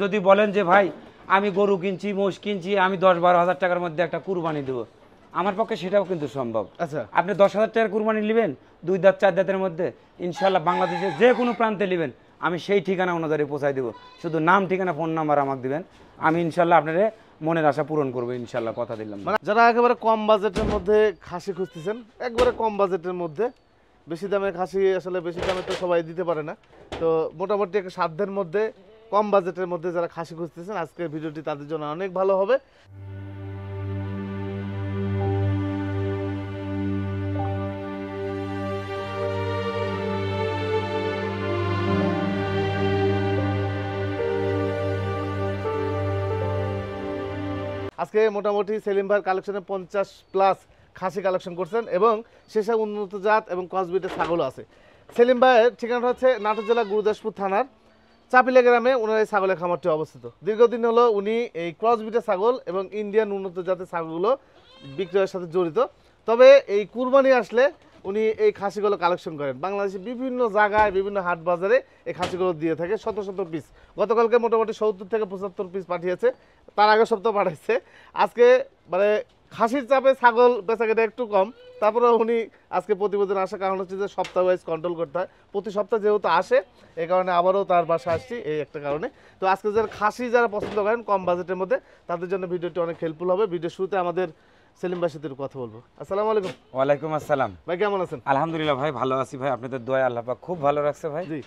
যদি বলেন যে ভাই আমি গরু কিনছি মোষ কিনছি আমি 10-12 হাজার টাকার মধ্যে একটা কুরবানি দেবো, আমার পক্ষে সেটাও কিন্তু সম্ভব। আচ্ছা, আপনি 10,000 টাকার কুরবানি নেবেন 2 দাঁত 4 দাঁতের মধ্যে, ইনশাল্লাহ বাংলাদেশের যে কোনো প্রান্তে নেবেন আমি সেই ঠিকানা অনুযায়ী পৌঁছায় দেবো। শুধু নাম ঠিকানা ফোন নাম্বার আমাকে দিবেন, আমি ইনশাল্লাহ আপনার মনের আশা পূরণ করবো ইনশাল্লাহ, কথা দিলাম। যারা একেবারে কম বাজেটের মধ্যে খাসি খুঁজতেছেন, একবারে কম বাজেটের মধ্যে, বেশি দামে খাসি আসলে বেশি দামে তো সবাই দিতে পারে না, তো মোটামুটি একটা সাধ্যের মধ্যে কম বাজেটের মধ্যে যারা খাসি খুঁজতেছেন আজকের ভিডিওটি তাদের জন্য অনেক ভালো হবে। আজকে মোটামুটি সেলিম ভাইয়ের কালেকশনে 50+ খাসি কালেকশন করছেন এবং শেষে উন্নত জাত এবং ক্রসবিটের ছাগলও আছে। সেলিম ভাইয়ের ঠিকানা হচ্ছে নাটোর জেলা গুরুদাসপুর থানার চাপিলা গ্রামে ওনার এই ছাগলের খামারটি অবস্থিত। দীর্ঘদিন হলো উনি এই ক্রসবিটের ছাগল এবং ইন্ডিয়ান উন্নত জাতের ছাগলগুলো বিক্রয়ের সাথে জড়িত। তবে এই কুরবানি আসলে উনি এই খাসিগুলো কালেকশন করেন, বাংলাদেশের বিভিন্ন জায়গায় বিভিন্ন হাট বাজারে এই খাসিগুলো দিয়ে থাকে শত শত পিস। গতকালকে মোটামুটি 70 থেকে 75 পিস পাঠিয়েছে, তার আগের সপ্তাহ পাঠাইছে। আজকে মানে খাসির চাপে ছাগল বেচাকেটা একটু কম, তারপরে উনি আজকে প্রতিবেদন আসার কারণ হচ্ছে যে সপ্তাহ ওয়াইজ কন্ট্রোল করতে হয়, প্রতি সপ্তাহে যেহেতু আসে এই কারণে আবারও তার বাসায় আসছি এই একটা কারণে। তো আজকে যারা খাসি যারা পছন্দ করেন কম বাজেটের মধ্যে তাদের জন্য ভিডিওটি অনেক হেল্পফুল হবে। ভিডিও শুরুতে আমাদের সেলিম ভাইয়ের সাথে কথা বলবো। আসসালামু আলাইকুম। ওয়ালাইকুম আসসালাম ভাই, কেমন আছেন? আলহামদুলিল্লাহ ভাই, ভালো আছি ভাই, আপনাদের দোয়ায় আল্লাহ পাক খুব ভালো রাখছে ভাই। জি,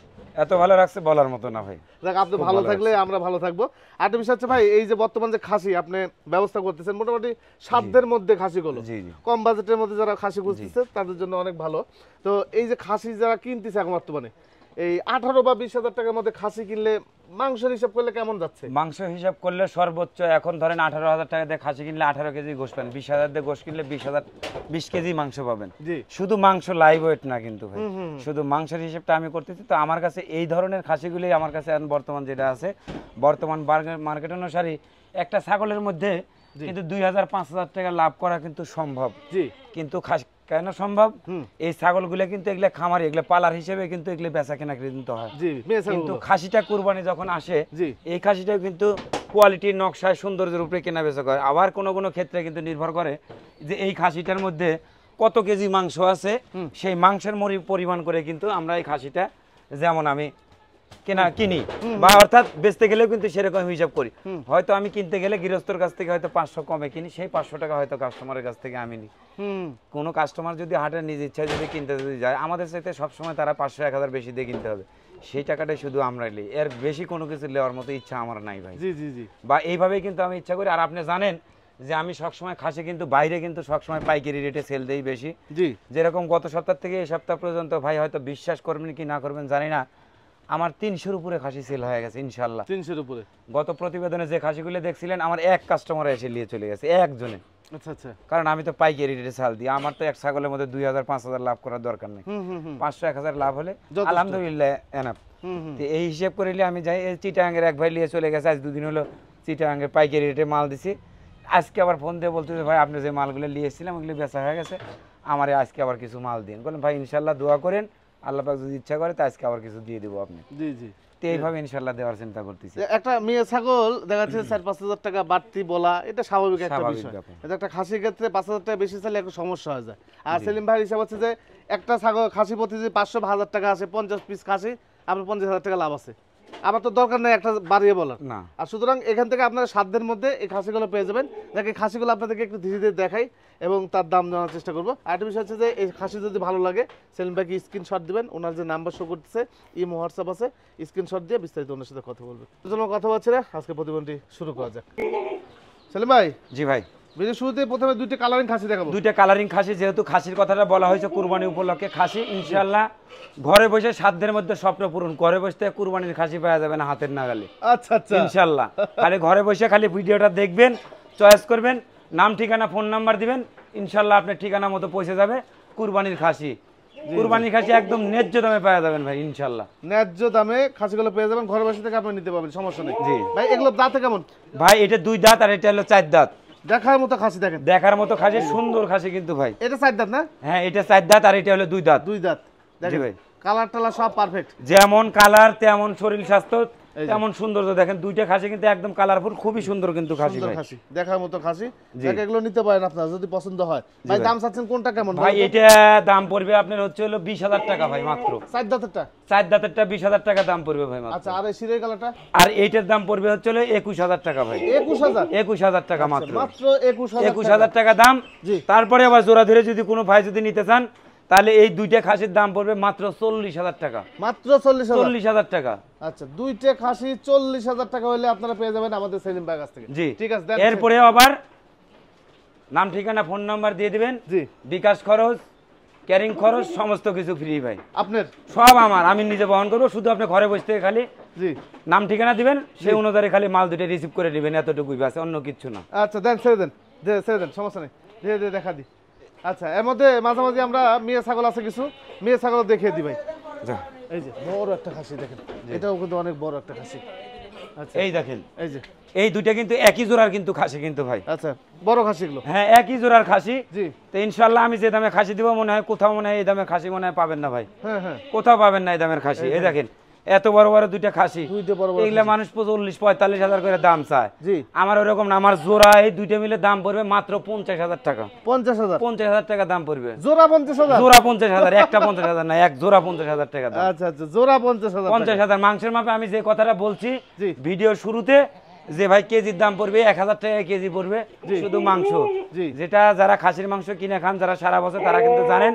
এত ভালো রাখছে বলার মতো না ভাই। দেখ, আপনি ভালো থাকলে আমরা ভালো থাকবো। আরেকটা বিষয় হচ্ছে ভাই, এই যে বর্তমান যে খাসি আপনি ব্যবস্থা করতেছেন মোটামুটি সাধ্যের মধ্যে খাসিগুলো, কম বাজেটের মধ্যে যারা খাসি খুঁজতেছে তাদের জন্য অনেক ভালো। তো এই যে খাসি যারা কিনতেছে এখন বর্তমানে এই 18 বা 20 হাজার টাকার মধ্যে খাসি কিনলে মাংসের হিসাব করলে কেমন যাচ্ছে? মাংস হিসাব করলে সর্বোচ্চ এখন ধরেন 18,000 টাকা দিয়ে খাসি কিনলে 18 কেজি গোশ পাবেন, 20,000 দিয়ে গোশ কিনলে 20 কেজি মাংস পাবেন। শুধু মাংস লাইভ ওয়েট না কিন্তু ভাই, শুধু মাংসের হিসাবটা আমি করতেছি। তো আমার কাছে এই ধরনের খাসিগুলি আমার কাছে বর্তমান যেটা আছে, বর্তমান মার্কেট অনুসারে একটা ছাগলের মধ্যে কিন্তু 2,000-5,000 টাকা লাভ করা কিন্তু সম্ভব। কিন্তু কেন সম্ভব? এই ছাগলগুলো কিন্তু এগুলো খামারি, এগুলো পালার হিসেবে কিন্তু এগুলো বেচা কেনা কিন্তু হয়। কিন্তু খাসিটা কুরবানি যখন আসে এই খাসিটাও কিন্তু কোয়ালিটি নকশায় সৌন্দর্যের উপরে কেনা বেচা করে। আবার কোনো কোনো ক্ষেত্রে কিন্তু নির্ভর করে যে এই খাসিটার মধ্যে কত কেজি মাংস আছে, সেই মাংসের পরিমাণ করে কিন্তু আমরা এই খাসিটা যেমন আমি কিনি বা অর্থাৎ বেচতে গেলেও কিন্তু সেরকম হিসাব করি। হয়তো আমি কিনতে গেলে গৃহস্থর কাছ থেকে হয়তো 500 কমে কিনি, সেই 500 টাকা হয়তো কাস্টমারের কাছ থেকে আমি নিই। কোনো কাস্টমার যদি হাটের নিজ ইচ্ছায় যদি কিনতে যদি যায়, আমাদের সাথে সবসময় তারা 500-1000 বেশি দিয়ে কিনতে হবে, সেই টাকাটাই শুধু আমরা নিই, এর বেশি কোনো কিছু নেওয়ার মতো ইচ্ছা আমার নাই ভাই। বা এইভাবেই কিন্তু আমি ইচ্ছা করি। আর আপনি জানেন যে আমি সবসময় খাসি কিন্তু বাইরে কিন্তু সবসময় পাইকারি রেটে সেল দেই বেশি। যেরকম গত সপ্তাহ থেকে এই সপ্তাহ পর্যন্ত ভাই হয়তো বিশ্বাস করবেন কি না করবেন জানি না, আমার 300-র উপরে খাসি সেল হয়ে গেছে ইনশাল্লাহ। 300-র উপরে গত প্রতিবেদনে যে খাসিগুলো দেখছিলেন আমার এক কাস্টমার এসে নিয়ে চলে গেছে, একজনে। আচ্ছা আচ্ছা, কারণ আমি তো পাইকারি রেটে সেল দিই, আমার তো এক ছাগলের মধ্যে 2,000-5,000 লাভ করার দরকার নেই, 500-1000 লাভ হলে আলহামদুলিল্লাহ এনাফ। এই হিসেব করে আমি যাই। চিটাগাঙ্গের এক ভাই নিয়ে চলে গেছে, আজ 2 দিন হলো চিটাগাঙ্গের পাইকারি রেটে মাল দিছি। আজকে আবার ফোন দিয়ে বলতেছে ভাই আপনি যে মালগুলো নিয়ে এসেছিলাম ওগুলো বেচা হয়ে গেছে, আমার আজকে আবার কিছু মাল দিন। বললাম ভাই ইনশাল্লাহ দোয়া করেন, আল্লাহ পাক যদি ইচ্ছা করে তো আজকে আবার কিছু দিয়ে দেবো আপনি। তো এইভাবে ইনশাল্লাহ দেওয়ার চিন্তা করতেছি। একটা মেয়ে ছাগল দেখা যাচ্ছে 4-5 হাজার টাকা বাড়তি বলা এটা স্বাভাবিক একটা বিষয়। এটা একটা খাসির ক্ষেত্রে 5,000 টাকা বেশি চাইলে একটা সমস্যা হয়ে যায়। আর সেলিম ভাইয়ের হিসাব হচ্ছে যে একটা ছাগল খাসি প্রতি যদি 500-1000 টাকা আসে, 50 পিস খাসি আপনার 50,000 টাকা লাভ আছে। আবার তো দরকার নেই একটা বাড়িয়ে বলার না। আর সুতরাং এখান থেকে আপনারা সাধ্যের মধ্যে এই খাসিগুলো পেয়ে যাবেন। যাকে খাসিগুলো আপনাদেরকে একটু ধীরে ধীরে দেখাই এবং তার দাম জানার চেষ্টা করবো। আরেকটা বিষয় হচ্ছে যে এই খাসি যদি ভালো লাগে সেলিম ভাইকে স্ক্রিনশট দিবেন, ওনার যে নাম্বার শো করতেছে ইমো হোয়াটসঅ্যাপ আছে, স্ক্রিনশট দিয়ে বিস্তারিত ওনার সাথে কথা বলবেন। কথা বলছি না, আজকে প্রতিবন্ধী শুরু করা যাক। সেলিম ভাই। জি ভাই, ভিডিও শুরুতে প্রথমে 2টা কালারিং খাসি দেখাবো। 2টা কালারিং খাসি, যেহেতু খাসির কথাটা বলা হয়েছে কুরবানি উপলক্ষে খাসি, ইনশাআল্লাহ ঘরে বসে সাধ্যের মধ্যে স্বপ্ন পূরণ, ঘরে বসে কুরবানির খাসি পাওয়া যাবে না হাতের নাগালে। আচ্ছা আচ্ছা, ইনশাআল্লাহ খালি ঘরে বসে খালি ভিডিওটা দেখবেন, চয়েস করবেন, নাম ঠিকানা ফোন নাম্বার দিবেন, ইনশাআল্লাহ আপনার ঠিকানা মতো পৌঁছে যাবে কুরবানির খাসি। কুরবানির খাসি একদম ন্যায্য দামে পাওয়া যাবেন ভাই ইনশাআল্লাহ। ন্যায্য দামে খাসিগুলো পেয়ে যাবেন, ঘরে বসে থেকে আপনি নিতে পারবেন, সমস্যা নেই। জি ভাই, এগুলো দাঁতে কেমন? ভাই এটা 2 দাঁত আর এটা হলো 4 দাঁত। দেখার মতো খাসি, দেখেন দেখার মতো খাসি, সুন্দর খাসি কিন্তু ভাই। এটা 4 দাঁত না? হ্যাঁ এটা 4 দাঁত আর এটা হলো 2 দাঁত। 2 দাঁত, দেখেন ভাই কালার টালার সব পারফেক্ট, যেমন কালার তেমন শরীর স্বাস্থ্য তেমন সৌন্দর্য দেখেন, দুইটা খাসি কিন্তু একদম কালারফুল, খুবই সুন্দর কিন্তু খাসি ভাই, খাসি দেখার মতো খাসি। এগুলো নিতে পারেন আপনারা যদি পছন্দ হয়। ভাই দাম চাচ্ছেন কোনটা কেমন? ভাই এটা দাম পড়বে আপনার হচ্ছে হলো 20,000 টাকা ভাই, মাত্র। চার দাঁতেরটা? চার দাঁতেরটা 20,000 টাকা দাম পড়বে ভাই মাত্র। আচ্ছা, আর এই সিরের কালারটা? আর এইটার দাম পড়বে হচ্ছে হলো 21,000 টাকা ভাই। 21,000 টাকা মাত্র, মাত্র 21,000 টাকা দাম। জি। তারপরে আবার জোড়া ধরে যদি কোনো ভাই যদি নিতে চান, তাহলে এই দুইটা খাসির দাম পড়বে মাত্র 40,000 টাকা। মাত্র 40,000 টাকা। আচ্ছা, দুইটা খাসি 40,000 টাকা হলে আপনারা পেয়ে যাবেন আমাদের সেলিম ভাইয়ের কাছ থেকে। জি ঠিক আছে। এরপরে আবার নাম ঠিকানা ফোন নাম্বার দিয়ে দিবেন। জি। বিকাশ খরচ, ক্যারিং খরচ সমস্ত কিছু ফ্রি ভাই, আপনার সব আমার, আমি নিজে বহন করবো। শুধু আপনি ঘরে বসে থেকে খালি জি নাম ঠিকানা দিবেন, সেই অনুযায়ী খালি মাল দুটো রিসিভ করে নেবেন, এতটুকুই ব্যাস, অন্য কিছু না। আচ্ছা দেন, ছেড়ে দেন, সমস্যা নেই, দেখা দিই। আচ্ছা, এর মধ্যে মাঝামাঝি আমরা মেয়ে ছাগল আছে কিছু, মেয়ে ছাগল দেখিয়ে দিই ভাই। এই যে বড় একটা খাসি দেখেন, এটাও কিন্তু অনেক বড় একটা খাসি। আচ্ছা, এই দেখেন, এই যে এই দুইটা কিন্তু একই জোড়ার কিন্তু খাসি কিন্তু ভাই। আচ্ছা, বড় খাসিগুলো? হ্যাঁ, একই জোড়ার খাসি। জি। তো ইনশাআল্লাহ আমি যে দামে খাসি দিব, মনে হয় কোথাও মনে হয় এই দামের খাসি মনে হয় পাবেন না ভাই। হ্যাঁ হ্যাঁ, কোথাও পাবেন না এই দামের খাসি। এই দেখেন এত বড় বড় দুইটা খাসি, এগুলা মানুষ 40-45 হাজার করে দাম চায়। জি। আমার ওরকম না, আমার জোড়া এই দুইটা মিলে দাম পড়বে মাত্র 50,000 টাকা। 50,000 টাকা দাম পড়বে। জোড়া 50,000? জোড়া 50,000, একটা 50,000 না, এক জোড়া 50,000 টাকা দাম। আচ্ছা আচ্ছা, জোড়া 50,000? 50,000 মাংসের মাপে আমি যে কথাটা বলছি ভিডিও শুরুতে, যে ভাই কেজির দাম পড়বে 1,000 টাকা কেজি পড়বে শুধু মাংস। যেটা যারা খাসির মাংস কিনে খান যারা সারা বছর, তারা কিন্তু জানেন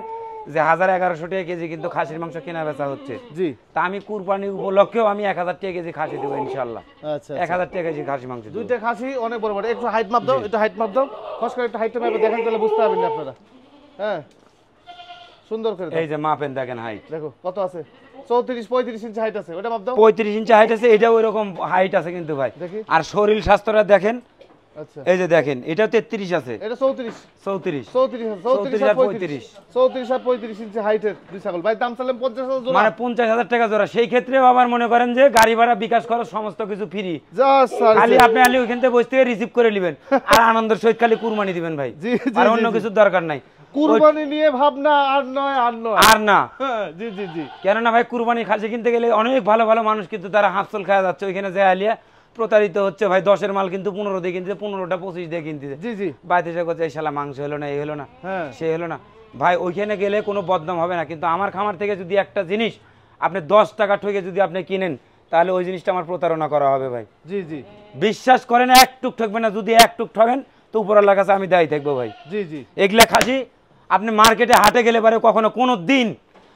যে 1,000-1,100 টাকা কেজি কিন্তু খাসির মাংস কেনা বেচা হচ্ছে। জি। তা আমি কুরবানি উপলক্ষেও আমি 1,000 টাকা কেজি খাসি দেবো ইনশাআল্লাহ। আচ্ছা, 1,000 টাকা কেজি খাসি মাংস। দুইটা খাসি অনেক বড় বড়। একটু হাইট মাপ দাও, একটু হাইট মাপ দাও, খস করে একটু হাইটটা মাপে দেখেন, তাহলে বুঝতে পারবেন না আপনারা। হ্যাঁ, সুন্দর করে এই যে মাপেন দেখেন হাইট দেখো কত আছে, 34-35 ইঞ্চি হাইট আছে। ওটা মাপ দাও। 35 ইঞ্চি হাইট আছে, এটা ওইরকম হাইট আছে কিন্তু ভাই। দেখি। আর শরীর স্বাস্থ্যটা দেখেন। আচ্ছা, এই যে দেখেন, এটা 33 আছে, এটা 34 আর 35 ইঞ্চি হাইটের দুই ছাগল। ভাই দাম চাইলাম 50,000 জোড়া, মানে 50,000 টাকা জোড়া। সেই ক্ষেত্রে আবার মনে করেন যে গাড়ি ভাড়া, বিকাশ খরচ সমস্ত কিছু ফ্রি, খালি আপনি আলি ওইখান থেকে বসে থেকে রিসিভ করে নেবেন, আর আনন্দের সহিত খালি কুরবানি দিবেন ভাই, আর অন্য কিছু দরকার নাই। কুরবানি নিয়ে ভাবনা আর নয় আর না। জি জি জি। কেননা ভাই কুরবানি খাসি কিনতে গেলে অনেক ভালো ভালো মানুষ কিন্তু তারা হাফসল খাওয়া যাচ্ছে, ওইখানে যে আলিয়া প্রতারিত হচ্ছে ভাই। 10-এর মাল কিন্তু 15 দিয়ে কিনতে, 15টা 25 দিয়ে কিনতে। জি জি। বাইরে এসে করছে এই শালা মাংস হলো না, এই হলো না, সে হলো না। ভাই ওইখানে গেলে কোনো বদনাম হবে না, কিন্তু আমার খামার থেকে যদি একটা জিনিস আপনি 10 টাকা ঠকে যদি আপনি কিনেন, তাহলে ওই জিনিসটা আমার প্রতারণা করা হবে ভাই। জি জি। বিশ্বাস করেন, এক টুক ঠকবে না। যদি এক টুক ঠকেন তো উপরওয়ালার কাছে আমি দায়ী থাকবো ভাই। জি জি। এগুলা খাসি আপনি মার্কেটে হাটে গেলে পারে কখনো কোনো দিন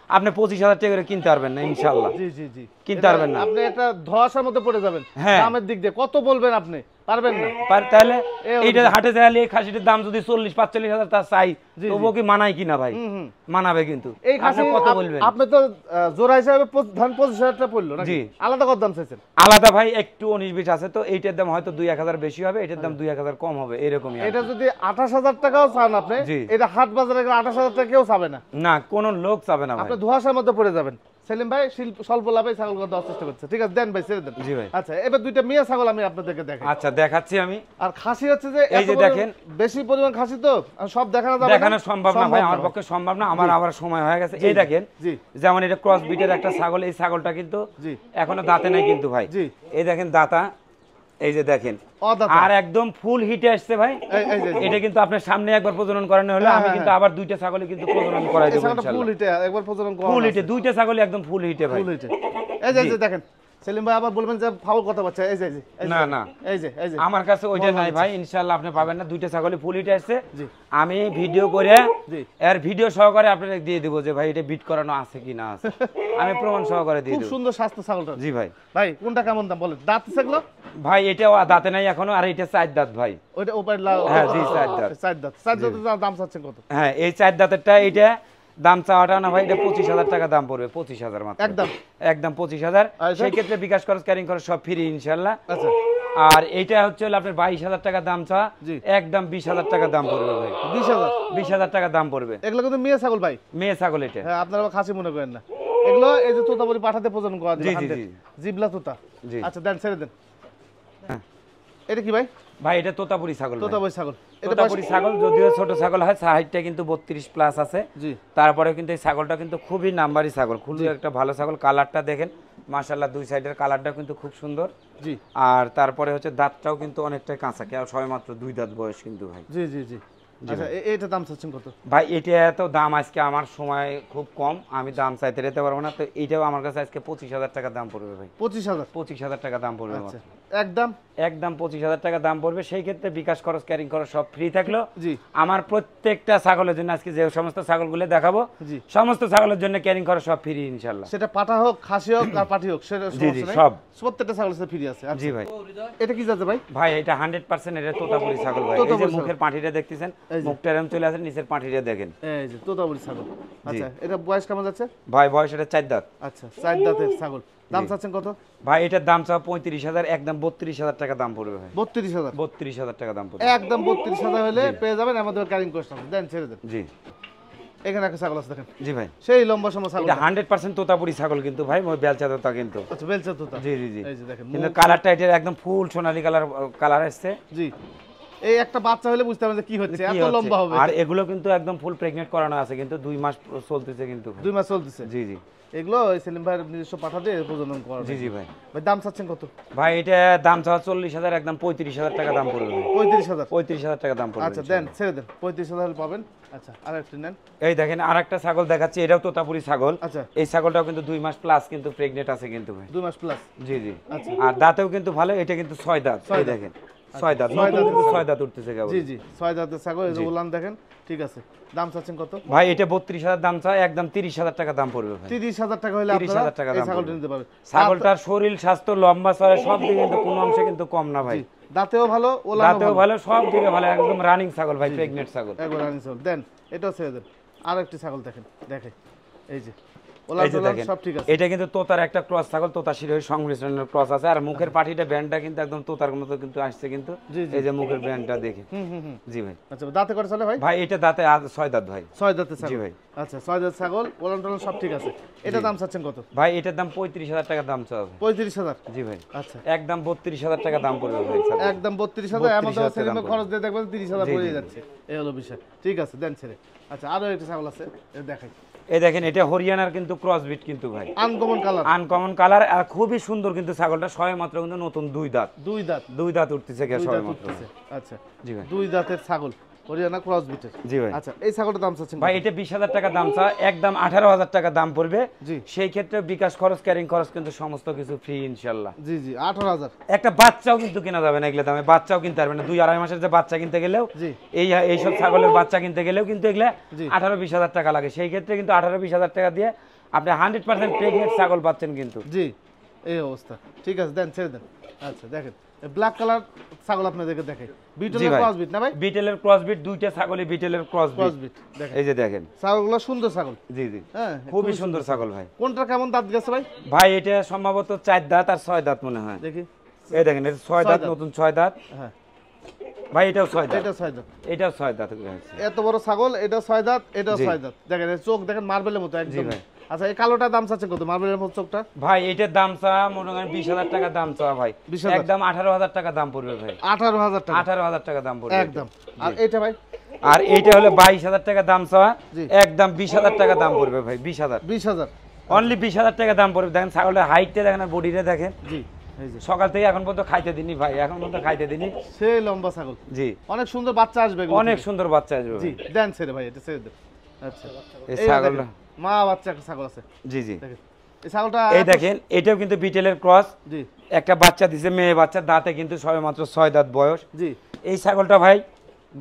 আপনি 25,000 টাকা করে কিনতে পারবেন না ইনশাআল্লাহ। জি জি জি। কিনতে পারবেন না, আপনি একটা ধোঁয়াশার মধ্যে পড়ে যাবেন দামের দিক দিয়ে। কত বলবেন আপনি, পারবেন না। তাহলে এইটা হাটে যাইলে এই খাসিটার দাম যদি 40-45,000 তা চাই, তবুও কি মানায় কিনা ভাই? মানাবে কিন্তু। এই খাসি কত বলবেন? আপনি তো জোড়া হিসাবে ধরেন 25,000 টাকা পড়লো নাকি? আলাদা কত দাম চাইছেন? আলাদা ভাই একটু 19-20 আছে, তো এইটার দাম হয়তো 2-1,000 বেশি হবে, এটার দাম 2-1,000 কম হবে, এরকমই। এটা যদি 28,000 টাকাও চান আপনি, এটা হাট বাজারে 28,000 টাকা কেউ চাবে না। না, কোন লোক চাবে না ভাই। আপনি ধোঁয়াশার মধ্যে পড়ে যাবেন। সেলিম ভাই স্বল্প লাভে ছাগল দেওয়ার চেষ্টা করছে। ঠিক আছে, দেন ভাই, ছেড়ে দেন। জি ভাই। আচ্ছা, এবার দুইটা মেয়ে ছাগল আমি আপনাদেরকে দেখাই। আচ্ছা, দেখাচ্ছি আমি। আর খাসি হচ্ছে যে এই যে দেখেন, বেশি পরিমাণ খাসি তো সব দেখানো যাবে না, দেখানো সম্ভব না ভাই, আমার পক্ষে সম্ভব না, আমার আবার সময় হয়ে গেছে। এই দেখেন, যেমন এটা ক্রস বিটের একটা ছাগল, এই ছাগলটা কিন্তু এখনো দাঁতে নাই কিন্তু ভাই। এই দেখেন দাঁতা, এই যে দেখেন, আর একদম ফুল হিটে আসছে ভাই। এটা কিন্তু আপনার সামনে একবার প্রজনন করানো হলো, আমি কিন্তু আবার দুইটা ছাগলে কিন্তু প্রজনন করাই দেব ইনশাআল্লাহ। ফুল হিটে একবার প্রজনন করা, ফুল হিটে দুইটা ছাগলে একদম ফুল হিটে ভাই। ফুল হিটে। এই যে দেখেন সেলিম ভাই, আবার বলবেন যে ফাউল কথা বলছে। এই যে না না, এই যে আমার কাছে ওইটা নাই ভাই, ইনশাআল্লাহ আপনি পাবেন না। দুইটা ছাগলে ফুল হিটে আসছে, আমি ভিডিও করে এর ভিডিও সহকারে আপনাদের দিয়ে দেব যে ভাই এটা বিট করানো আছে কি না আছে, আমি প্রমাণ সহকারে দিয়ে দেব। খুব সুন্দর স্বাস্থ্য ছাগলটা। জি ভাই। ভাই কোনটা কেমন দাম বলেন? দাঁত সেগুলো ভাই এটাও দাঁতে নাই এখনো, আর এটা 4 দাঁত ভাই। ওইটা ওপার হ্যাঁ জি, 4 দাঁত। 4 দাঁত। 4 দাঁতের দাম চাচ্ছেন কত? হ্যাঁ, এই 4 দাঁতেরটা এইটা দাম চাওয়াটা না ভাই, এটা 25,000 টাকা দাম পড়বে। 25,000 মাত্র, একদম 25,000। সেই ক্ষেত্রে বিকাশ খরচ, ক্যারিং খরচ সব ফ্রি ইনশাআল্লাহ। আচ্ছা। আর এইটা হচ্ছে আপনার 22,000 টাকা দাম চাওয়া, একদম 20,000 টাকা দাম পড়বে ভাই। 20,000 টাকা দাম পড়বে। এগুলো কিন্তু মেয়ে ছাগল ভাই, মেয়ে ছাগল এটা। হ্যাঁ, আপনারা খাসি মনে করেন না। এগুলো এই যে তোতাপুরি পাঠাতে প্রজনন করা যায়। জি জি জি, জিবলা তোতা। আচ্ছা, দেন, ছেড়ে দেন। এটা কি ভাই? ভাই এটা তোতাপুরি ছাগল। তোতাপুরি ছাগল, তোতাপুরি ছাগল যদিও ছোট ছাগল হয়, হাইটটা কিন্তু 32 প্লাস আছে। জি। তারপরে কিন্তু এই ছাগলটা কিন্তু খুবই নাম্বারি ছাগল, খুবই একটা ভালো ছাগল। কালারটা দেখেন মাশাআল্লাহ, দুই সাইডের কালারটা কিন্তু খুব সুন্দর। জি। আর তারপরে হচ্ছে দাঁতটাও কিন্তু অনেকটাই কাঁচা, কেউ সবেমাত্র 2 দাঁত বয়স কিন্তু ভাই। জি জি জি। আচ্ছা এটা দাম চাচ্ছেন কত? ভাই এটা তো দাম আজকে আমার সময় খুব কম, আমি দাম চাইতে যেতে পারবো না, তো এটাও আমার কাছে আজকে 25,000 টাকা দাম পড়বে ভাই। 25,000 টাকা দাম পড়বে। আচ্ছা একদম একদম 25,000 টাকা দাম পড়বে। সেই ক্ষেত্রে বিকাশ খরচ, ক্যারিং খরচ সব ফ্রি থাকলো। জি। আমার প্রত্যেকটা ছাগলের জন্য আজকে যে সমস্ত ছাগলগুলো দেখাবো, জি, সমস্ত ছাগলের জন্য ক্যারিং খরচ সব ফ্রি ইনশাআল্লাহ। সেটা পাঠা হোক, খাসি হোক আর পাঠি হোক, সেটা জি জি সব প্রত্যেকটা ছাগলের সাথে ফ্রি আছে। জি ভাই। এটা কি জাতের ভাই? ভাই এটা 100% এটা তোতাপুরি ছাগল ভাই। এই যে মুখের পাটিটা দেখতেছেন, মুখটা এরকম চলে আসে, নিচের পাটিটা দেখেন, এই যে তোতাপুরি ছাগল। আচ্ছা এটা বয়স কেমন যাচ্ছে? ভাই বয়স এটা 4 দাঁত। আচ্ছা 4 দাঁতের ছাগল, দাম চাচ্ছেন কত? ভাই এটার দাম চাও 35,000, একদম 32,000 টাকা দাম পড়বে ভাই। 32,000? 32,000 টাকা দাম পড়বে, একদম 32,000 হলে পেয়ে যাবেন। আমাদের ক্যারিং কস্ট আছে, দেন ছেড়ে দেন। জি। এখানে একটা ছাগল আছে দেখেন। জি ভাই। সেই লম্বা সময় ছাগল। এটা 100% তোতাপুরি ছাগল কিন্তু ভাই, ওই বেলচা তোতা কিন্তু। আচ্ছা বেলচা তোতা। জি জি জি। এই যে দেখেন কিন্তু কালারটা এটা একদম ফুল সোনালী কালার আসছে। জি। এই একটা বাচ্চা হলে বুঝতে পারবেন যে কি হচ্ছে, এত লম্বা হবে। আর এগুলো কিন্তু একদম ফুল প্রেগন্যান্ট করানো আছে, কিন্তু 2 মাস চলতেছে কিন্তু। 2 মাস চলতেছে? জি জি। এগুলো ওই সেলিম ভাইয়ের নিজস্ব পাঠা দিয়ে প্রজনন করা। জি জি ভাই। ভাই দাম চাচ্ছেন কত? ভাই এটা দাম চাওয়া 40,000, একদম 35,000 টাকা দাম পড়বে। 35,000? 35,000 টাকা দাম পড়বে। আচ্ছা দেন ছেড়ে দেন, 35,000 হলে পাবেন। আচ্ছা আর একটা নেন। এই দেখেন আরেকটা ছাগল দেখাচ্ছি, এটাও তোতাপুরি ছাগল। আচ্ছা এই ছাগলটাও কিন্তু 2 মাস প্লাস কিন্তু প্রেগন্যান্ট আছে কিন্তু ভাই। 2 মাস প্লাস? জি জি। আচ্ছা আর দাঁতেও কিন্তু ভালো, এটা কিন্তু 6 দাঁত। এই দেখেন 6 দাঁত, 6 দাঁত উঠতেছে কেবল। জি জি 6 দাঁতের ছাগল, এই যে উলান দেখেন। ঠিক আছে, দাম চাচ্ছেন কত? ভাই এটা 32,000 দাম চাই, একদম 30,000 টাকা দাম পড়বে ভাই। 30,000 টাকা হলে 30,000 টাকা আপনারা এই দাম ছাগলটা পড়বে। নিতে পারবেন। ছাগলটার শরীর স্বাস্থ্য লম্বা চড়া সব দিকে কিন্তু কোনো অংশে কিন্তু কম না ভাই। দাঁতেও ভালো, ওলানও দাঁতেও ভালো, সব দিকে ভালো, একদম রানিং ছাগল ভাই, প্রেগন্যান্ট ছাগল। একবার রানিং ছাগল দেন, এটাও ছেড়ে দেন। আর একটি ছাগল দেখেন, দেখে এই যে এই যে দেখেন, সব ঠিক আছে। এটা কিন্তু তোতার একটা ক্রস ছাগল, তোতা শিরোহী সংমিশ্রণের ক্রস আছে। আর মুখের পাটিটা ব্যান্ডটা কিন্তু একদম তোতার মতো কিন্তু আসছে কিন্তু। এই যে মুখের ব্যান্ডটা দেখে। জি ভাই। আচ্ছা দাঁতে করে চলে ভাই? ভাই এটা দাঁতে 6 দাঁত ভাই। 6 দাঁতের ছাগল? জি ভাই। আচ্ছা 6 দাঁতের ছাগল, ওলান টোলান সব ঠিক আছে। এটা দাম চাচ্ছেন কত? ভাই এটার দাম 35,000 টাকা দাম চাওয়া। 35,000? জি ভাই। আচ্ছা একদম 32,000 টাকা দাম পড়বে ভাই। একদম 32,000? আমাদের সেলিমে খরচ দিয়ে দেখবেন 30,000 পড়ে যাচ্ছে, এই হলো বিষয়। ঠিক আছে দেন ছেড়ে। আচ্ছা আরো একটা ছাগল আছে, এটা দেখাই। এই দেখেন এটা হরিয়ানার কিন্তু ক্রসবিট কিন্তু ভাই, আনকমন কালার। আনকমন কালার আর খুবই সুন্দর কিন্তু ছাগলটা। সবে মাত্র কিন্তু নতুন 2 দাঁত। 2 দাঁত উঠতেছে কে সবে মাত্র। আচ্ছা জি ভাই। 2 দাঁতের ছাগল, হরিয়ানা ক্রস বিটের। জি ভাই। আচ্ছা এই ছাগলটার দাম চাচ্ছেন ভাই এটা 20,000 টাকা দাম চা, একদম 18,000 টাকা দাম পড়বে। জি। সেই ক্ষেত্রে বিকাশ খরচ, ক্যারিং খরচ কিন্তু সমস্ত কিছু ফ্রি ইনশাআল্লাহ। জি জি 18,000? একটা বাচ্চাও কিন্তু কেনা যাবে না এগুলা দামে, বাচ্চাও কিনতে পারবে না। 2-2.5 মাসের যে বাচ্চা কিনতে গেলেও, জি এই সব ছাগলের বাচ্চা কিনতে গেলেও কিন্তু এগুলা জি 18-20,000 টাকা লাগে। সেই ক্ষেত্রে কিন্তু 18-20,000 টাকা দিয়ে আপনি 100% প্রেগনেন্ট ছাগল পাচ্ছেন কিন্তু। জি এই অবস্থা। ঠিক আছে দেন ছেড়ে দেন। আচ্ছা দেখেন ব্ল্যাক কালার ছাগল আপনাদেরকে দেখে, বিটলের ক্রস বিট না ভাই? বিটেলের ক্রসবিট, দুইটা ছাগলই বিটেলের ক্রসবিট। দেখেন এই যে দেখেন ছাগলগুলো সুন্দর ছাগল। জি জি হ্যাঁ খুবই সুন্দর ছাগল ভাই। কোনটা কেমন দাঁত গেছে ভাই? ভাই এটা সম্ভবত 4 দাঁত আর 6 দাঁত মনে হয়। দেখি এই দেখেন এটা 6 দাঁত, নতুন 6 দাঁত। হ্যাঁ ভাই এটাও 6 দাঁত, এটা 6 দাঁত। এটাও 6 দাঁত হয়েছে। এত বড় ছাগল, এটা 6 দাঁত, এটা 6 দাঁত। দেখেন এর চোখ দেখেন মার্বেলের মতো একদম। ভাই। আচ্ছা এই কালোটার দাম চাচ্ছেন কত, মার্বেলের মতো চোখটা? ভাই এটার দাম চা মনে করেন 20,000 টাকা দাম চা ভাই। 20,000? একদম 18,000 টাকা দাম পড়বে ভাই। 18,000 টাকা? 18,000 টাকা দাম পড়বে একদম। আর এটা ভাই? আর এইটা হলো 22,000 টাকা দাম চা, জি। একদম 20,000 টাকা দাম পড়বে ভাই। 20,000, 20,000? অনলি 20,000 টাকা দাম পড়বে। দেখেন ছাগলের হাইটটা দেখেন আর বডিটা দেখেন। জি এই যে সকাল থেকে এখন পর্যন্ত খাইতে দিনি ভাই, এখন পর্যন্ত খাইতে দিনি। সেই লম্বা ছাগল। জি অনেক সুন্দর বাচ্চা আসবে এগুলো অনেক থেকে। সুন্দর বাচ্চা আসবে জি ভাই। দেন ছেড়ে ভাই, এটা ছেড়ে দেন। আচ্ছা এই এই ছাগলটা, দেখেন, মা বাচ্চা একটা ছাগল আছে জি জি দেখেন। এই ছাগলটা এই দেখেন এটাও কিন্তু বিটেলের ক্রস। জি একটা বাচ্চা দিছে, মেয়ে বাচ্চা, দাঁতে কিন্তু সবে মাত্র 6 দাঁত বয়স। জি এই ছাগলটা ভাই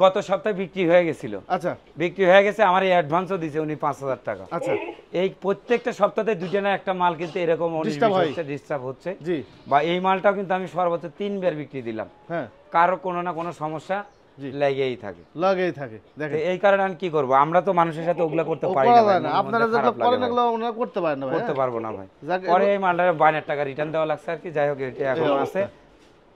গত সপ্তাহে বিক্রি হয়ে গেছিল। আচ্ছা বিক্রি হয়ে গেছে, আমার এই অ্যাডভান্সও দিছে উনি 5,000 টাকা। আচ্ছা এই প্রত্যেকটা সপ্তাহে দুইটা না একটা মাল কিন্তু এরকম ডিস্টার্ব হচ্ছে। জি বা এই মালটাও কিন্তু আমি সর্বোচ্চ 3 বার বিক্রি দিলাম। হ্যাঁ কারো কোনো না কোনো সমস্যা লেগেই থাকে, লাগেই থাকে। দেখেন এই কারণে আমি কি করব, আমরা তো মানুষের সাথে ওগুলা করতে পারি করা না ভাই, যায় না। আপনারা যেগুলো করেন এগুলো ওনারা করতে পারেন না ভাই। করতে পারবো না ভাই। যাক, পরে এই মালটা 52 টাকা রিটার্ন দেওয়া লাগছে আর কি। যাই হোক এটা এখনো আছে।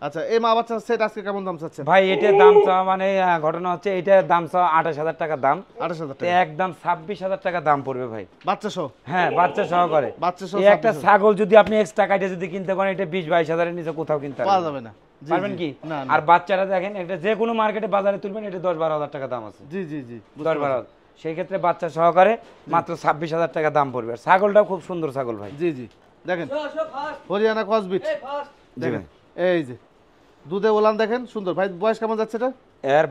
আচ্ছা এই মা বাচ্চা সেট আজকে কেমন দাম চাচ্ছেন ভাই? এটার দাম চাওয়া মানে ঘটনা হচ্ছে এটার দাম চাওয়া 28,000 টাকা দাম। 28,000 তো টাকা? একদম 26,000 টাকা দাম পড়বে ভাই, বাচ্চা সহ? হ্যাঁ বাচ্চা সহকারে। বাচ্চা সহ এই একটা ছাগল যদি আপনি এক্সট্রা কাটে যদি কিনতে পারেন, এটা 20-22 হাজারের নিচে কোথাও কিনতে পাওয়া যাবে না। পারবেন কি? না, না। আর বাচ্চারা দেখেন এটা যে কোনো মার্কেটে বাজারে তুলবেন এটা 10-12 হাজার টাকা দাম আছে। জি জি জি 10-12 সেই ক্ষেত্রে বাচ্চা সহকারে মাত্র 26,000 টাকা দাম পড়বে। আর ছাগলটাও খুব সুন্দর ছাগল ভাই। জি জি দেখেন হরিয়ানা ক্রসবিট দেখেন এই যে দুধে ওলান দেখেন সুন্দর ভাই। বয়স কেমন যাচ্ছে এটা? এর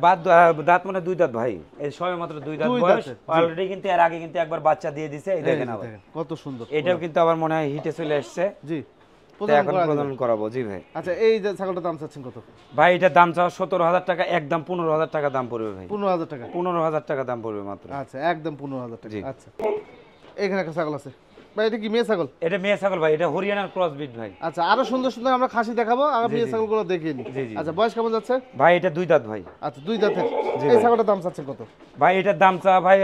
দাঁত মানে 2 দাঁত ভাই, এই সবে মাত্র 2 দাঁত দুই বয়স। দাঁতের, জি। অলরেডি কিন্তু এর আগে কিন্তু একবার বাচ্চা দিয়ে দিছে, এই দেখেন আবার কত সুন্দর। এটাও কিন্তু আবার মনে হয় হিটে চলে আসছে। জি তো এখন প্রজনন করাবো। জি ভাই। আচ্ছা এই যে ছাগলটার দাম চাচ্ছেন কত? ভাই এটার দাম চাও 17,000 টাকা, একদম 15,000 টাকা দাম পড়বে ভাই। 15,000 টাকা? 15,000 টাকা দাম পড়বে মাত্র। আচ্ছা একদম 15,000 টাকা। জি। আচ্ছা এখানে একটা ছাগল আছে ভাই, এটা কি মেয়ে ছাগল? এটা মেয়ে ছাগল ভাই, এটা হরিয়ানার ক্রসবিট ভাই। আচ্ছা আরো সুন্দর সুন্দর আমরা খাসি দেখাবো, আগে মেয়ে ছাগলগুলো দেখিয়ে নিই। জি, জি। আচ্ছা বয়স কেমন যাচ্ছে? ভাই এটা 2 দাঁত ভাই। আচ্ছা 2 দাঁতের। জি এই ভাই। ছাগলটার দাম চাচ্ছেন কত? ভাই এটার দাম চা ভাই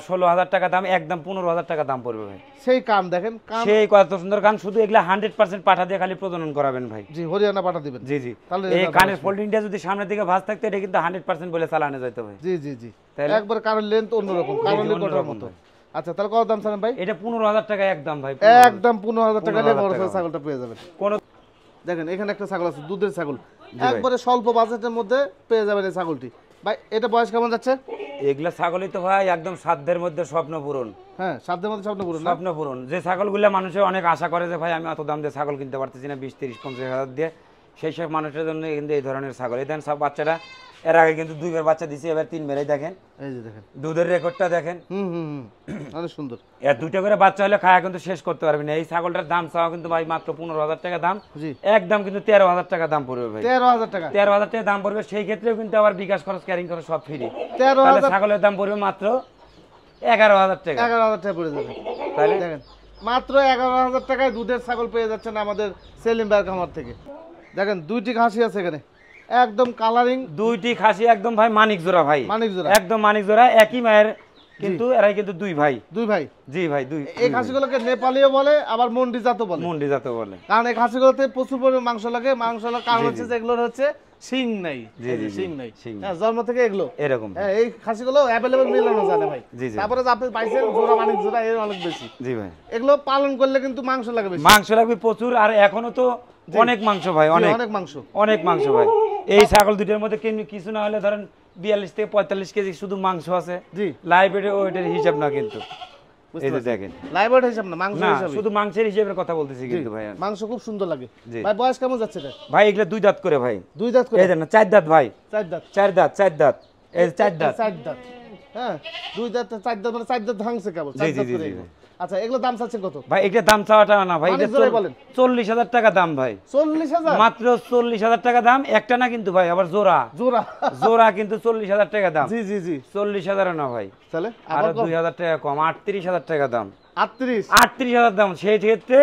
16,000 টাকা দাম, একদম 15,000 টাকা দাম পড়বে ভাই। সেই কান দেখেন, কান সেই কত সুন্দর কান, শুধু এগুলা 100% পাঠা দিয়ে খালি প্রজনন করাবেন ভাই। জি হরিয়ানা পাঠা দিবেন। জি জি। তাহলে এই এটা কানের দাম ফোল্ডিংটা যদি সামনের দিকে ভাঁজ থাকতো এটা কিন্তু 100% বলে চালানো যেত ভাই। জি জি জি তাহলে? একবার কানের লেন্থ অন্যরকম, কানের লেন্থ ওটার অন্যরকম মতো। ভাই। আচ্ছা তাহলে কত দাম চান ভাই? এটা 15,000 টাকা একদম ভাই। একদম 15,000 টাকা দিয়ে 15,000 বড় টাকা। ছাগলটা পেয়ে যাবেন। কোন দেখেন এখানে একটা ছাগল আছে, দুধের ছাগল, ভাই। একবারে স্বল্প বাজেটের মধ্যে পেয়ে যাবেন এই ছাগলটি। ভাই এটা বয়স কেমন যাচ্ছে? এগুলা ছাগলই তো ভাই একদম সাধ্যের মধ্যে স্বপ্ন পূরণ। হ্যাঁ সাধ্যের মধ্যে স্বপ্ন পূরণ না? স্বপ্ন পূরণ। যে ছাগলগুলা মানুষের অনেক আশা করে যে ভাই আমি অত দাম দিয়ে ছাগল কিনতে পারতেছি না, 20, 30, 50 হাজার দিয়ে, সেই সব মানুষের জন্য কিন্তু এই ধরনের ছাগল। এই দেন সব বাচ্চারা এর আগে কিন্তু 2বার বাচ্চা দিছে, এবার 3বারই দেখেন এই যে দেখেন দুধের রেকর্ডটা দেখেন। অনেক সুন্দর। এর 2টা করে বাচ্চা হলে খায়া কিন্তু শেষ করতে পারবেন না। এই ছাগলটার দাম চাওয়া কিন্তু ভাই মাত্র 15,000 টাকা দাম, জি একদম কিন্তু 13,000 টাকা দাম পড়বে ভাই। 13,000 টাকা? 13,000 টাকা দাম পড়বে, সেই ক্ষেত্রেও কিন্তু আবার বিকাশ খরচ, ক্যারিং খরচ সব ফ্রি। 13,000 ছাগলের দাম পড়বে মাত্র 11,000 টাকা। 11,000 টাকা পড়ে যাবে। তাহলে দেখেন মাত্র 11,000 টাকায় দুধের ছাগল পেয়ে যাচ্ছেন আমাদের সেলিম ভাইয়ের খামার থেকে। দেখেন দুইটি খাসি আছে এখানে, একদম কালারিং 2টি খাসি একদম ভাই মানিক জোড়া ভাই, মানিক জোড়া। একদম মানিক জোড়া, একই মায়ের কিন্তু এরাই কিন্তু 2 ভাই। দুই ভাই? জি ভাই 2। এই খাসিগুলোকে নেপালিও বলে আবার মন্ডি জাতও বলে। মুন্ডি জাত বলে। কারণ এই খাসিগুলোতে প্রচুর পরিমাণে মাংস লাগে, মাংস লাগার কারণ জি, হচ্ছে জি। যে এগুলোর হচ্ছে শিং নাই। জি, এই যে জি, জি, শিং নাই, শিং নাই। হ্যাঁ জন্ম থেকে এগুলো এরকম। হ্যাঁ, এই খাসিগুলো অ্যাভেলেবল মিলানো যায় না ভাই। জি, জি। তারপরে যে আপনি পাইছেন জোড়া মানিক জোড়া এর অনেক বেশি। জি ভাই। এগুলো পালন করলে কিন্তু মাংস লাগে বেশি। মাংস লাগবে প্রচুর, আর এখনো তো অনেক মাংস ভাই, জি, অনেক অনেক মাংস। অনেক মাংস ভাই। এই ছাগল দুটোর মধ্যে কিছু না হলে ধরেন 42 থেকে 45 কেজি শুধু মাংস আছে। জি লাইভ ওইটার হিসাব না কিন্তু। বুঝতে এই যে পারছি। দেখেন লাইভ ওয়েট হিসাব না, মাংস না, হিসাবে। শুধু মাংসের হিসেবের কথা বলতেছি জি, কিন্তু ভাই আমি। মাংস খুব সুন্দর লাগে। জি। ভাই বয়স কেমন যাচ্ছে এটা? ভাই এগুলা 2 দাঁত করে ভাই। 2 দাঁত করে? এই দেন 4 দাঁত ভাই, 4 দাঁত? 4 দাঁত, 4 দাঁত, এই 4 দাঁত। 4 দাঁত, হ্যাঁ 2 দাঁত 4 দাঁত মানে 4 দাঁত ভাঙছে কেবল, 4 জি, দাঁত জি, করে জি, এগুলো। জি। আচ্ছা এগুলো দাম চাচ্ছেন কত? ভাই এটা দাম চাওয়াটা না ভাই, মানে এটা জোরে বলেন। 40,000 টাকা দাম ভাই, 40,000? মাত্র 40,000 টাকা দাম। একটা না কিন্তু ভাই, আবার জোড়া জোড়া? জোড়া কিন্তু 40,000 টাকা দাম। জি জি জি 40,000 না ভাই, তাহলে আরো আবার কম? 2,000 টাকা কম, 38,000 টাকা দাম। 38? 38,000 দাম। সেই ক্ষেত্রে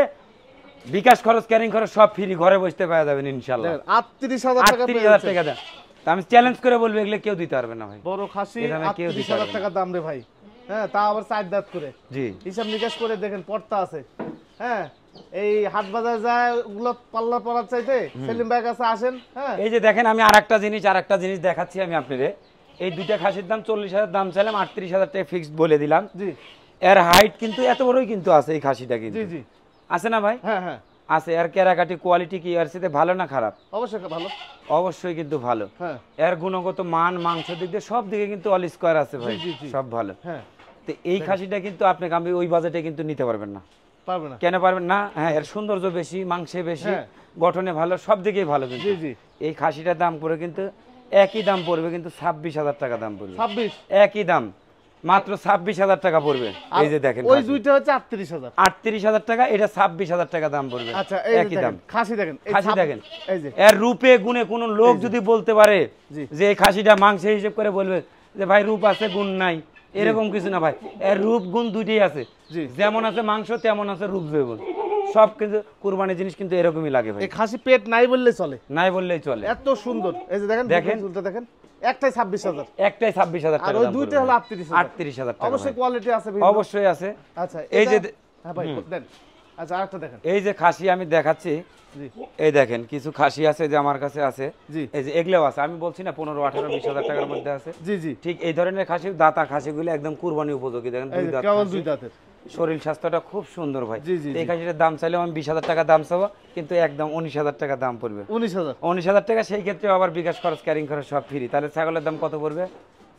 বিকাশ খরচ, ক্যারিং খরচ সব ফ্রি, ঘরে বসতে পাওয়া যাবেন ইনশাআল্লাহ। দেখেন 38,000 টাকা পেয়ে 38,000 যাচ্ছেন। টাকা দাম। তা আমি চ্যালেঞ্জ করে বলবো এগুলো কেউ দিতে পারবে না ভাই। বড় খাসি এখানে কেউ দিতে 38,000 পারবে না। টাকা দাম রে ভাই। হ্যাঁ তা আবার 4 দাঁত করে। জি হিসাব নিকাশ করে দেখেন পড়তা আছে। হ্যাঁ এই হাট বাজার যায় ওগুলো পাল্লা পড়ার চাইতে সেলিম ভাইয়ের কাছে আসেন। হ্যাঁ এই যে দেখেন আমি আরেকটা জিনিস দেখাচ্ছি আমি আপনাদের। এই 2টা খাসির দাম 40,000 দাম চাইলাম, 38,000 টাকা ফিক্সড বলে দিলাম। জি এর হাইট কিন্তু এত বড়ই কিন্তু আছে এই খাসিটা কিন্তু। জি জি আছে না ভাই? হ্যাঁ হ্যাঁ আছে। এর কেরাকাটি কোয়ালিটি কি এর সাথে ভালো না খারাপ? অবশ্যই ভালো। অবশ্যই কিন্তু ভালো। হ্যাঁ এর গুণগত মান, মাংস দিক দিয়ে সব দিকে কিন্তু অল স্কয়ার আছে ভাই, জি, জি। সব ভালো। হ্যাঁ তো এই খাসিটা কিন্তু আপনাকে আমি ওই বাজেটে কিন্তু নিতে পারবেন না। পারবে না? কেন পারবেন না? হ্যাঁ এর সৌন্দর্য বেশি, মাংসে বেশি, হ্যাঁ। গঠনে ভালো, সব দিকেই ভালো কিন্তু। জি জি এই খাসিটার দাম পড়বে কিন্তু একই দাম পড়বে কিন্তু 26,000 টাকা দাম পড়বে। 26? একই দাম, মাত্র 26,000 টাকা পড়বে। এই যে দেখেন ওই খাসি। দুইটা হচ্ছে 38,000। 38,000 টাকা, এটা 26,000 টাকা দাম পড়বে। আচ্ছা এই যে একই দাম। দেখেন খাসি দেখেন, এই খাসি ছাপ- দেখেন। এই যে এর রূপে গুণে কোন লোক যদি বলতে পারে জি। যে এই খাসিটা মাংসের হিসেব করে বলবে যে ভাই রূপ আছে গুণ নাই, এরকম কিছু না ভাই। এর রূপ গুণ দুইটাই আছে। জি। যেমন আছে মাংস তেমন আছে রূপ জৈবন, সব কিন্তু কুরবানির জিনিস কিন্তু এরকমই লাগে ভাই, এই খাসি পেট নাই বললে চলে, নাই বললেই চলে। এত সুন্দর। এই যে দেখেন দেখেন। চুলটা দেখেন, একটাই 26,000 একটাই 26,000 আর টাকা ওই দাম দুইটা পড়বে হলো ভাই। 38,000। 38,000 টাকা অবশ্যই ভাই। কোয়ালিটি আছে বিভিন্ন। অবশ্যই আছে। আচ্ছা এই যে হ্যাঁ ভাই দেন। আচ্ছা আরেকটা দেখেন। এই যে খাসি আমি দেখাচ্ছি, জি এই দেখেন কিছু খাসি আছে যে আমার কাছে আছে। জি এই যে এগুলোও আছে, আমি বলছি না 15, 18, 20,000 টাকার মধ্যে আছে। জি জি ঠিক এই ধরনের খাসি, দাতা খাসিগুলো একদম কুরবানি উপযোগী। দেখেন এই 2 যে দাঁত কেবল খাসি। 2 দাঁতের। শরীর স্বাস্থ্যটা খুব সুন্দর ভাই। জি, জি, এই খাসিটার দাম চাইলেও আমি 20,000 টাকা দাম চাবো, কিন্তু একদম 19,000 টাকা দাম পড়বে। 19,000 টাকা। সেই ক্ষেত্রে আবার বিকাশ খরচ, ক্যারিং খরচ সব ফ্রি। তাহলে ছাগলের দাম কত পড়বে?